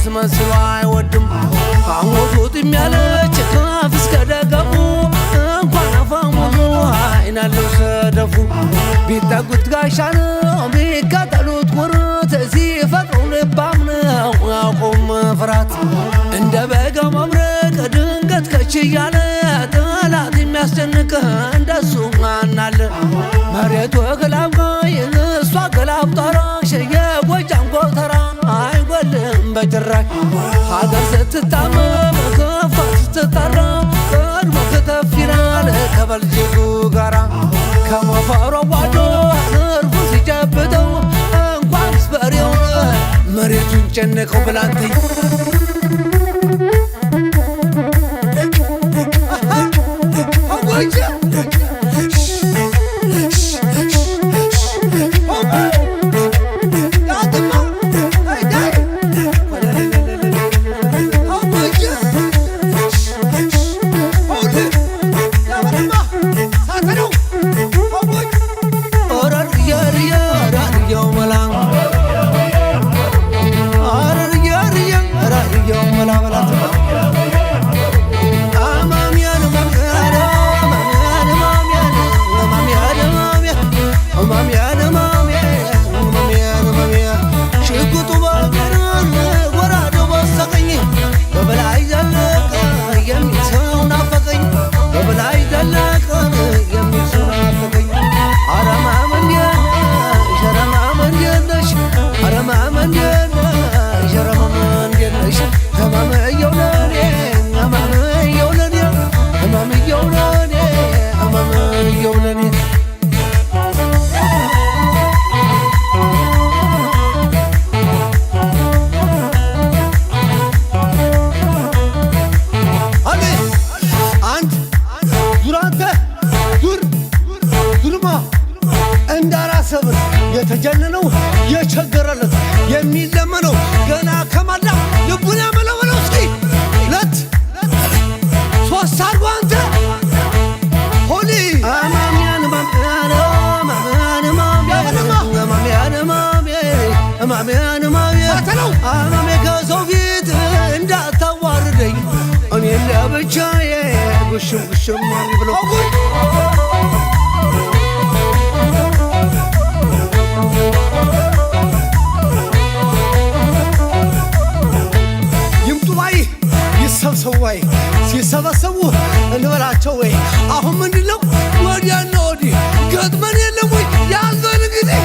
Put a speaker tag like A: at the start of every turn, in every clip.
A: ሊያስመስሉ አይወድም ሐሞቱት የሚያለች ከፍ እስከ ደገፉ እንኳን አፈሙዙ አይናለው ሰደፉ ቢጠጉት ጋሻ ነው ቢከተሉት ቁርጥ ሲፈጥሩ ልባም ነው አያውቁም ፍራት እንደ በጋ መብረቅ ድንገት ከች እያለ ጠላት የሚያስጨንቅ እንደሱ ማናለ መሬቱ ግላብቃይ እሷ ግላብጠራ የጎጃም ጎተራ አይጎልም በጭራሽ ሀገር ስትታመም ከፋ ስትጠራ ቀድሞ ከተፍ ይላል ከበልጅጉ ጋራ ከሞፈሮ ዋዶ እርጉ ሲጨብጠው እንኳንስ በሬውን መሬቱን ጨነቀው ብላንተኝ የተጀነነው የቸገረለት የሚለመነው ገና ከማላ ልቡን ያመለመለው እስኪ ለት ሶስት አርጎ አንተ ሆሊ አማሚያን ማሚያን ማሚያን አማሜ ከሰው ፊት እንዳታዋርደኝ እኔ ለብቻዬ ጉሽም ጉሽም ብሎ ሰዋይ ሲሰበሰቡ እንበላቸው ወይ አሁን ምንድነው ወዲያና ወዲህ ገጥመን የለም ወይ ያዘን እንግዲህ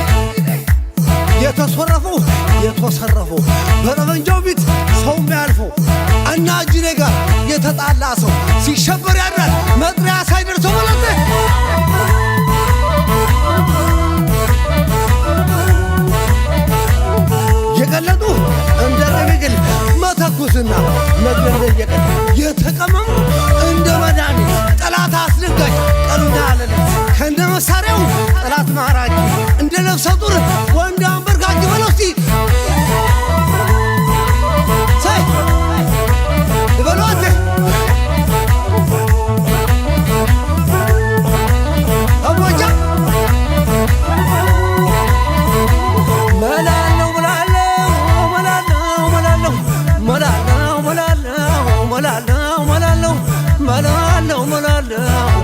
A: የተሰረፈው የተሰረፈው በረበንጃው ቢት ሰው የሚያልፈው እና እጅኔ ጋር የተጣላ ሰው ሲሸበር ያድራል መጥሪያ ሳይደርሰው ማለት የቀለጡ እንደ ረግል መተኩስና መገረየቀ የተቀመሙ እንደ መድኃኒት ጠላት አስደጋጅ ቀሉና አለለ ከእንደ መሳሪያው ጠላት ማራኪ እንደ ነፍሰ ጡር ወንድ አንበርጋጅ በለው እስቲ ሳይ ይበሏት አቦጃ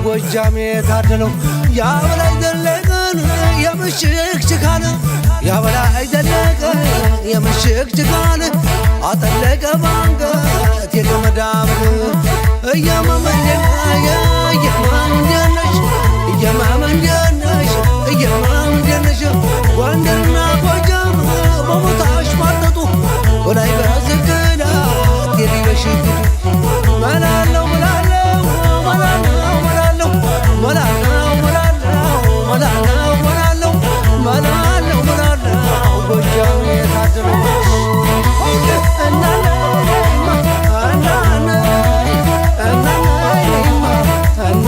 A: ጎጃሜ ታደለው ያበላይ ዘለቀን የምሽግ ችካን ያበላይ ዘለቀን የምሽግ ችካን አጠለቀ ባንገ